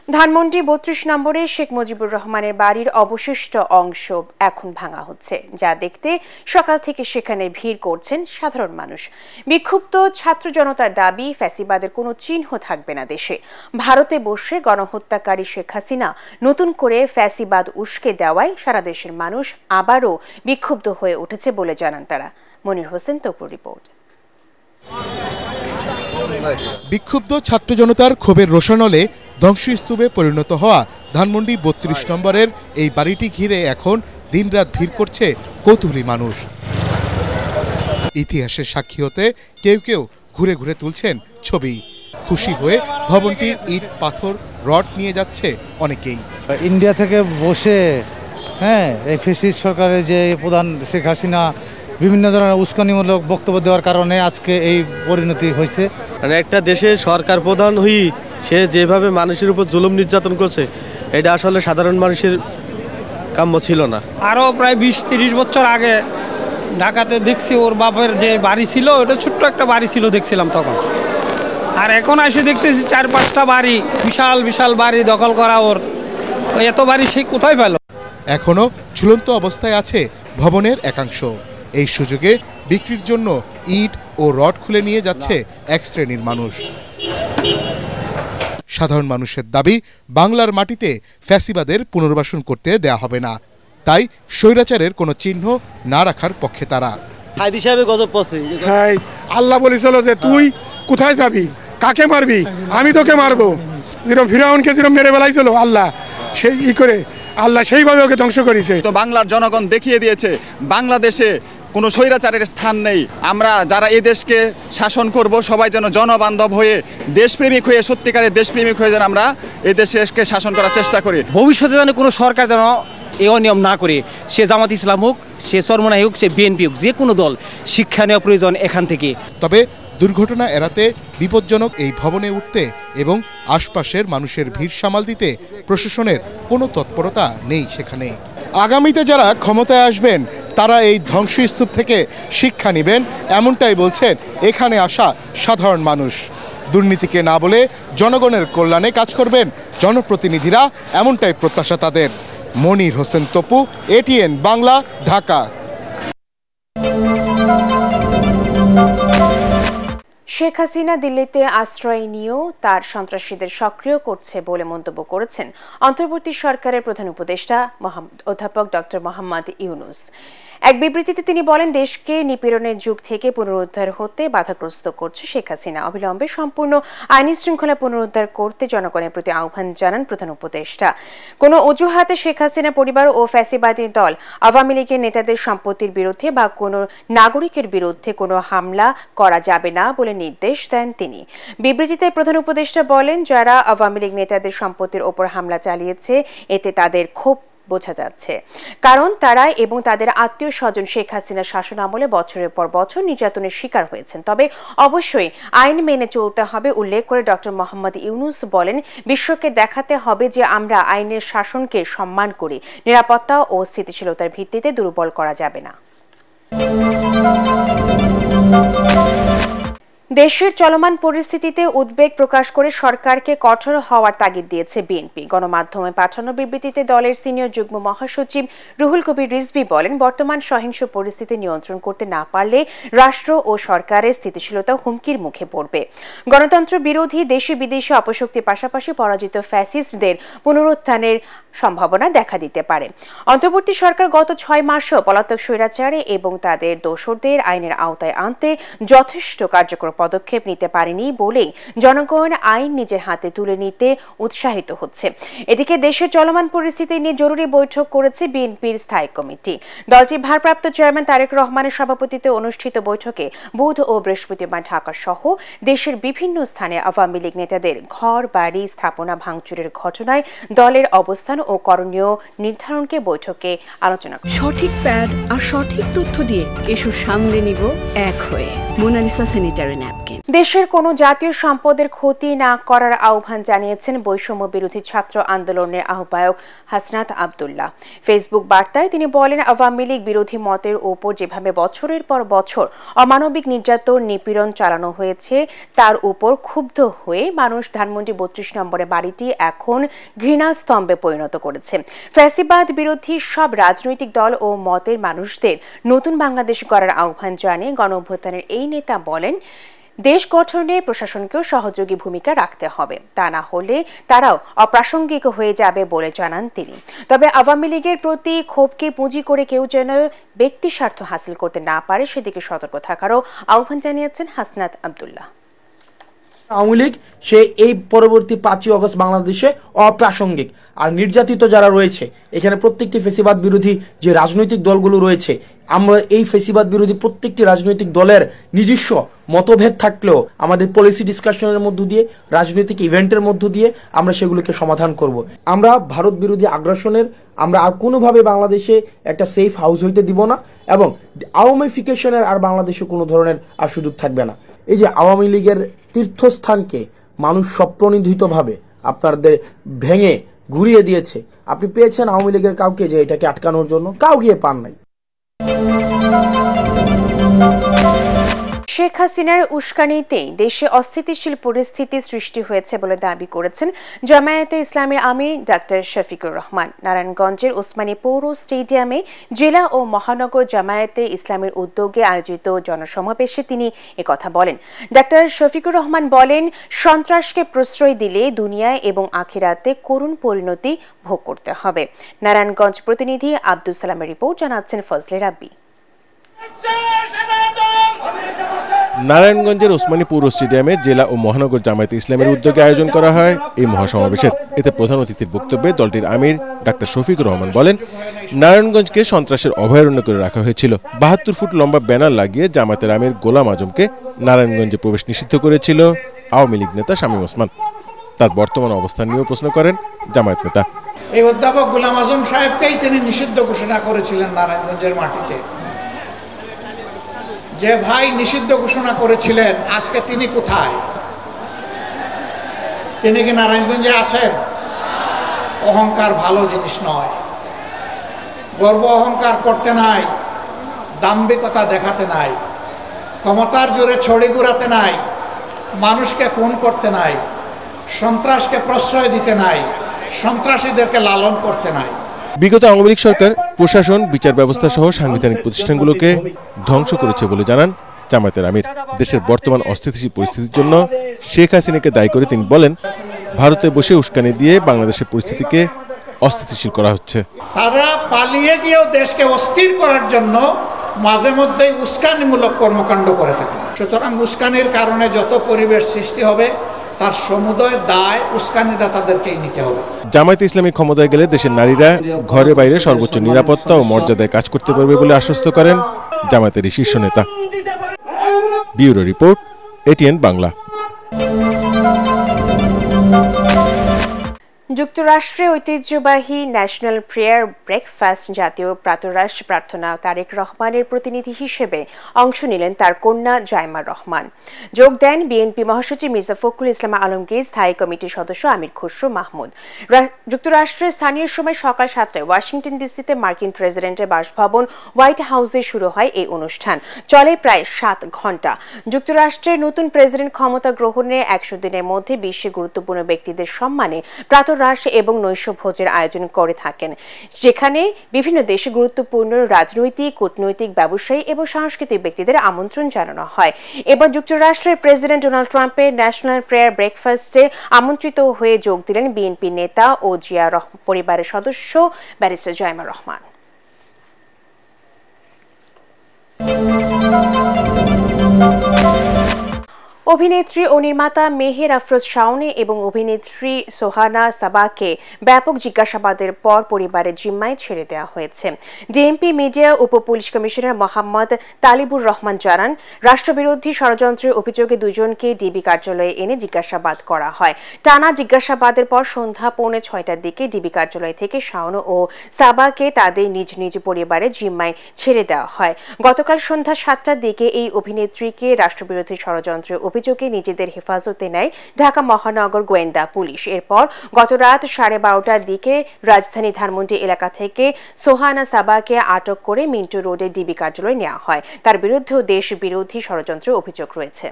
ধানমন্ডি ৩২ নম্বরে শেখ মুজিবুর রহমানের বাড়ির অবশিষ্ট অংশ এখন ভাঙা হচ্ছে, যা দেখতে সকাল থেকে সেখানে ভিড় করছেন সাধারণ মানুষ। বিক্ষুব্ধ ছাত্র জনতার দাবি, ফ্যাসিবাদের কোনো চিহ্ন থাকবে না দেশে। ভারতে বসে গণহত্যাকারী শেখ হাসিনা নতুন করে ফ্যাসিবাদ উস্কে দেওয়ায় সারা দেশের মানুষ আবারও বিক্ষুব্ধ হয়ে উঠেছে বলে জানান তারা। মনির হোসেন তপুর রিপোর্ট। বিক্ষুব্ধ ছাত্র জনতার ক্ষোভের রোষানলে ধ্বংসস্তূপে পরিণত হওয়া ধানমন্ডি ৩২ নম্বরের এই বাড়িটি ঘিরে এখন দিনরাত ভিড় করছে কৌতূহলী মানুষ। ইতিহাসের সাক্ষী হতে কেউ কেউ ঘুরে ঘুরে তুলছেন ছবি। খুশি হয়ে ভবনটির ইট, পাথর, রড নিয়ে যাচ্ছে অনেকেই। ইন্ডিয়া থেকে বসে এই ফ্যাসিস্ট সরকারের যে প্রধান শেখ হাসিনা বিভিন্ন ধরনের উস্কানিমূলক বক্তব্য দেওয়ার কারণে আজকে এই পরিণতি হয়েছে। মানে একটা দেশের সরকার প্রধান হয়ে সে যেভাবে মানুষের উপর জুলুম নির্যাতন করছে, এটা আসলে সাধারণ মানুষের কাম্য ছিল না। আরও প্রায় ২০-৩০ বছর আগে ঢাকাতে দেখছি ওর বাপের যে বাড়ি ছিল, ওটা ছোট্ট একটা বাড়ি ছিল দেখছিলাম তখন। আর এখন এসে দেখতেছি ৪-৫টা বাড়ি, বিশাল বিশাল বাড়ি দখল করা ওর। এত বাড়ি সে কোথায় পেল? এখনো ঝুলন্ত অবস্থায় আছে ভবনের একাংশ। এই সুযোগে বিক্রির জন্য ইট ও রড খুলে নিয়ে যাচ্ছে এক শ্রেণীর মানুষ। সাধারণ মানুষের দাবি, বাংলার মাটিতে ফ্যাসিবাদের পুনর্বাসন করতে দেয়া হবে না। তাই স্বৈরাচারের কোনো চিহ্ন না রাখার পক্ষে তারা। আল্লাহ বলেছিল যে তুই কোথায় যাবি, কাকে মারবি, আমি তোকে মারবো। যেরকম ফিরাউনকে যেরকম মেরে বেলাইছিল আল্লাহ, সেই করে আল্লাহ সেইভাবে ওকে ধ্বংস করেছে। তো বাংলার জনগণ দেখিয়ে দিয়েছে বাংলাদেশে কোনো স্বৈরাচারের স্থান নেই। আমরা যারা এই দেশকে শাসন করব, সবাই যেন জনবান্ধব হয়ে, দেশপ্রেমিক হয়ে, সত্যিকারের দেশপ্রেমিক হয়ে যেন আমরা এই দেশকে শাসন করার চেষ্টা করি। ভবিষ্যতে যেন কোনো সরকার যেন এই অনিয়ম না করে, সে জামাত ইসলাম হোক, সে চরমনাই হোক, সে বিএনপি হোক, যে কোনো দল, শিক্ষা নেওয়া প্রয়োজন এখান থেকে। তবে দুর্ঘটনা এড়াতে বিপজ্জনক এই ভবনে উঠতে এবং আশপাশের মানুষের ভিড় সামাল দিতে প্রশাসনের কোনো তৎপরতা নেই সেখানে। আগামীতে যারা ক্ষমতায় আসবেন তারা এই ধ্বংসস্তূপ থেকে শিক্ষা নেবেন, এমনটাই বলছেন এখানে আসা সাধারণ মানুষ। দুর্নীতিকে না বলে জনগণের কল্যাণে কাজ করবেন জনপ্রতিনিধিরা, এমনটাই প্রত্যাশা তাদের। মনির হোসেন তপু, এটিএন বাংলা, ঢাকা। শেখ হাসিনা দিল্লিতে আশ্রয় নিয়েও তার সন্ত্রাসীদের সক্রিয় করছে বলে মন্তব্য করেছেন অন্তর্বর্তী সরকারের প্রধান উপদেষ্টা অধ্যাপক ডক্টর মোহাম্মদ ইউনূস। এক বিবৃতিতে তিনি বলেন, দেশকে নিপীড়নের যুগ থেকে পুনরুদ্ধার হতে বাধাগ্রস্ত করছে শেখ হাসিনা। অবিলম্বে সম্পূর্ণ আইনি শৃঙ্খলা পুনরুদ্ধার করতে জনগণের প্রতি আহ্বান জানান প্রধান উপদেষ্টা। কোনো অজুহাতে শেখ হাসিনা পরিবার ও ফ্যাসিবাদী দল আওয়ামী লীগের নেতাদের সম্পত্তির বিরুদ্ধে বা কোনো নাগরিকের বিরুদ্ধে কোনো হামলা করা যাবে না বলে নির্দেশ দেন তিনি। বিবৃতিতে প্রধান উপদেষ্টা বলেন, যারা আওয়ামী লীগ নেতাদের সম্পত্তির ওপর হামলা চালিয়েছে, এতে তাদের ক্ষোভ বোঝা যাচ্ছে, কারণ তারা এবং তাদের আত্মীয় স্বজন শেখ হাসিনার শাসন আমলে বছরের পর বছর নির্যাতনের শিকার হয়েছেন। তবে অবশ্যই আইন মেনে চলতে হবে উল্লেখ করে ডক্টর মোহাম্মদ ইউনূস বলেন, বিশ্বকে দেখাতে হবে যে আমরা আইনের শাসনকে সম্মান করি, নিরাপত্তা ও স্থিতিশীলতার ভিত্তিতে দুর্বল করা যাবে না। দেশের চলমান পরিস্থিতিতে উদ্বেগ প্রকাশ করে সরকারকে কঠোর হওয়ার তাগিদ দিয়েছে বিএনপি। গণমাধ্যমে পাঠানো বিবৃতিতে দলের সিনিয়র যুগ্ম মহাসচিব রুহুল কবির রিজভী বলেন, বর্তমান সহিংস পরিস্থিতি নিয়ন্ত্রণ করতে না পারলে রাষ্ট্র ও সরকারের স্থিতিশীলতা হুমকির মুখে পড়বে। গণতন্ত্র বিরোধী দেশে বিদেশে অপশক্তির পাশাপাশি পরাজিত ফ্যাসিস্টদের পুনরুত্থানের সম্ভাবনা দেখা দিতে পারে। অন্তর্বর্তী সরকার গত ৬ মাসেও পলাতক স্বৈরাচারী এবং তাদের দোসরদের আইনের আওতায় আনতে যথেষ্ট কার্যকর পদক্ষেপ নিতে পারেনি বলেই জনগণ আইন নিজের হাতে তুলে নিতে উৎসাহিত হচ্ছে। এদিকে দেশের চলমান পরিস্থিতি নিয়ে জরুরি বৈঠক করেছে বিএনপির স্থায়ী কমিটি। দলটির ভারপ্রাপ্ত চেয়ারম্যান তারেক রহমানের সভাপতিত্বে অনুষ্ঠিত বৈঠকে বুধ ও বৃহস্পতিবার ঢাকা সহ দেশের বিভিন্ন স্থানে আওয়ামী লীগ নেতাদের ঘর বাড়ি স্থাপনা ভাঙচুরের ঘটনায় দলের অবস্থান ও করণীয় নির্ধারণকে বৈঠকে আলোচনা। সঠিক প্যাড আর সঠিক তথ্য দিয়ে এসব সামলে নিব এক হয়ে। Monalisa sanitary napkin. দেশের কোনো জাতীয় সম্পদের ক্ষতি না করার আহ্বান জানিয়েছেন বৈষম্য বিরোধী ছাত্র আন্দোলনের আহ্বায়ক হাসনাত আব্দুল্লাহ। ফেসবুক বার্তায় তিনি বলেন, আওয়ামী লীগ বিরোধী মতের ওপর যেভাবে বছরের পর বছর অমানবিক নির্যাতন নিপীড়ন চালানো হয়েছে তার উপর ক্ষুব্ধ হয়ে মানুষ ধানমন্ডি ৩২ নম্বরে বাড়িটি এখন ঘৃণা স্তম্ভে পরিণত করেছে। ফ্যাসিবাদ বিরোধী সব রাজনৈতিক দল ও মতের মানুষদের নতুন বাংলাদেশ গড়ার আহ্বান জানিয়ে গণঅভ্যুত্থানের এই নেতা বলেন, দেশ গঠনে প্রশাসনকেও সহযোগী ভূমিকা রাখতে হবে, তা না হলে তারাও অপ্রাসঙ্গিক হয়ে যাবে বলে জানান তিনি। তবে আওয়ামী লীগের প্রতি ক্ষোভকে পুঁজি করে কেউ যেন ব্যক্তি স্বার্থ হাসিল করতে না পারে সেদিকে সতর্ক থাকারও আহ্বান জানিয়েছেন হাসনাত আব্দুল্লাহ। আওয়ামী লীগ সে এই পরবর্তী 5ই আগস্ট বাংলাদেশে অপ্রাসঙ্গিক। আর নির্যাতিত যারা রয়েছে এখানে প্রত্যেকটি ফেসিবাদ বিরোধী যে রাজনৈতিক দলগুলো রয়েছে, আমরা এই ফেসিবাদ বিরোধী প্রত্যেকটি রাজনৈতিক দলের নিজস্ব মতভেদ থাকলেও আমাদের পলিসি ডিসকাশনের মধ্য দিয়ে, রাজনৈতিক ইভেন্টের মধ্য দিয়ে আমরা সেগুলোকে সমাধান করব। আমরা ভারত বিরোধী আগ্রাসনের আমরা আর কোনোভাবে বাংলাদেশে একটা সেফ হাউস হইতে দিব না, এবং আওয়ামীফিকেশনের আর বাংলাদেশে কোনো ধরনের আর সুযোগ থাকবে না। এই যে আওয়ামী লীগের তীর্থস্থানকে মানুষ স্বপ্রণোদিতভাবে আপনাদের ভেঙে ঘুরিয়ে দিয়েছে। আপনি পেয়েছেন আওয়ামী লীগের কাউকে যে এটাকে আটকানোর জন্য? কাউকে পান নাই। শেখ হাসিনার উস্কানিতেই দেশে অস্থিতিশীল পরিস্থিতি সৃষ্টি হয়েছে বলে দাবি করেছেন জামায়াতে ইসলামীর আমির ডাক্তার শফিকুর রহমান। নারায়ণগঞ্জের ওসমানী পৌর স্টেডিয়ামে জেলা ও মহানগর জামায়াতে ইসলামের উদ্যোগে আয়োজিত জনসমাবেশে তিনি একথা বলেন। ডাক্তার শফিকুর রহমান বলেন, সন্ত্রাসকে প্রশ্রয় দিলে দুনিয়ায় এবং আখিরাতে করুণ পরিণতি ভোগ করতে হবে। নারায়ণগঞ্জ প্রতিনিধি আব্দুল সালামের রিপোর্ট, জানাচ্ছেন ফজলে রাব্বি। নারায়ণগঞ্জের ওসমানী পৌর স্টেডিয়ামে জেলা ও মহানগর জামায়াতে ইসলামের উদ্যোগে আয়োজন করা হয় এই মহাসমাবেশের। এতে প্রধান অতিথির বক্তব্যে দলটির আমির ডাক্তার শফিকুর রহমান বলেন, নারায়ণগঞ্জকে সন্ত্রাসের অভয়ারণ্য করে রাখা হয়েছিল। ৭২ ফুট লম্বা ব্যানার লাগিয়ে জামায়াতের আমির গোলাম আজমকে নারায়ণগঞ্জে প্রবেশ নিষিদ্ধ করেছিল আওয়ামী লীগ নেতা শামীম ওসমান। তার বর্তমান অবস্থান নিয়েও প্রশ্ন করেন জামায়াত নেতা। এই অধ্যাপক গোলাম আজম সাহেবকেই তিনি নিষিদ্ধ ঘোষণা করেছিলেন নারায়ণগঞ্জের মাটিতে। যে ভাই নিষিদ্ধ ঘোষণা করেছিলেন, আজকে তিনি কোথায়? তিনি কি নারায়ণগঞ্জে আছেন? অহংকার ভালো জিনিস নয়। গর্ব অহংকার করতে নাই, দাম্ভিকতা দেখাতে নাই, ক্ষমতার জোরে ছড়ি ঘুরাতে নাই, মানুষকে খুন করতে নাই, সন্ত্রাসকে প্রশ্রয় দিতে নাই, সন্ত্রাসীদেরকে লালন করতে নাই। বিগত আওয়ামী লীগ সরকার প্রশাসন, বিচার ব্যবস্থা সহ সাংবিধানিক প্রতিষ্ঠানগুলোকে ধ্বংস করেছে বলে জানান জামায়াতের আমির। দেশের বর্তমান অস্থিতিশীল পরিস্থিতির জন্য শেখ হাসিনাকে দায়ী করে তিনি বলেন, ভারতে বসে উস্কানি দিয়ে বাংলাদেশের পরিস্থিতিকে অস্থিতিশীল করা হচ্ছে। তারা পালিয়ে গিয়েও দেশকে অস্থির করার জন্য মাঝে মধ্যেই উস্কানিমূলক কর্মকাণ্ড করে থাকে। সুতরাং উস্কানির কারণে যত পরিবেশ সৃষ্টি হবে তার সমুদয় দায় উস্কানিদাতাদেরকেই নিতে হবে। জামায়াতে ইসলামী ক্ষমতায় গেলে দেশের নারীরা ঘরে বাইরে সর্বোচ্চ নিরাপত্তা ও মর্যাদায় কাজ করতে পারবে বলে আশ্বস্ত করেন জামায়াতের শীর্ষ নেতা। Bureau report, ATN Bangla. যুক্তরাষ্ট্রে ঐতিহ্যবাহী ন্যাশনাল প্রেয়ার ব্রেকফাস্ট জাতীয় প্রাতরাশ প্রার্থনা তারেক রহমানের প্রতিনিধি হিসেবে অংশ নিলেন তার কন্যা জাইমা রহমান। যোগ দেন বিএনপি মহাসচিব মির্জা ফখরুল ইসলাম আলমগীর, স্থায়ী কমিটির সদস্য আমির খসরু মাহমুদ। যুক্তরাষ্ট্রের স্থানীয় সময় সকাল 7টায় ওয়াশিংটন ডিসিতে মার্কিন প্রেসিডেন্টের বাসভবন হোয়াইট হাউসে শুরু হয় এই অনুষ্ঠান। চলে প্রায় 7 ঘণ্টা। যুক্তরাষ্ট্রের নতুন প্রেসিডেন্ট ক্ষমতা গ্রহণে 100 দিনের মধ্যে বিশ্বের গুরুত্বপূর্ণ ব্যক্তিদের সম্মানে প্রাতরাশ এবং নৈশ ভোজের আয়োজন করে থাকেন, যেখানে বিভিন্ন দেশে গুরুত্বপূর্ণ রাজনৈতিক, কূটনৈতিক, ব্যবসায়ী এবং সাংস্কৃতিক ব্যক্তিদের আমন্ত্রণ জানানো হয়। এবার যুক্তরাষ্ট্রের প্রেসিডেন্ট ডোনাল্ড ট্রাম্পের ন্যাশনাল প্রেয়ার ব্রেকফাস্টে আমন্ত্রিত হয়ে যোগ দিলেন বিএনপি নেতা ও জিয়া পরিবারের সদস্য ব্যারিস্টার জাইমা রহমান। অভিনেত্রী ও নির্মাতা মেহের আফরোজ শাওনে এবং অভিনেত্রী সোহানা সাবাকে ব্যাপক জিজ্ঞাসাবাদের পর পরিবারের জিম্মায় ছেড়ে দেওয়া হয়েছে। ডিএমপি মিডিয়া উপ পুলিশ কমিশনার মোহাম্মদ তালিবুর রহমান জানান, রাষ্ট্রবিরোধী ষড়যন্ত্রের অভিযোগে দুজনকে ডিবি কার্যালয়ে এনে জিজ্ঞাসাবাদ করা হয়। টানা জিজ্ঞাসাবাদের পর সন্ধ্যা 5:45টার দিকে ডিবি কার্যালয় থেকে শাওন ও সাবাকে তাদের নিজ নিজ পরিবারের জিম্মায় ছেড়ে দেওয়া হয়। গতকাল সন্ধ্যা 7টার দিকে এই অভিনেত্রীকে রাষ্ট্রবিরোধী ষড়যন্ত্রের অভিযোগে নিজেদের হেফাজতে নেয় ঢাকা মহানগর গোয়েন্দা পুলিশ। এরপর গত রাত 12:30টার দিকে রাজধানী ধানমন্ডি এলাকা থেকে সোহানা সাবাকে আটক করে মিন্টু রোডের ডিবি কার্যালয়ে নেওয়া হয়। তার বিরুদ্ধেও দেশ বিরোধী ষড়যন্ত্রের অভিযোগ রয়েছে।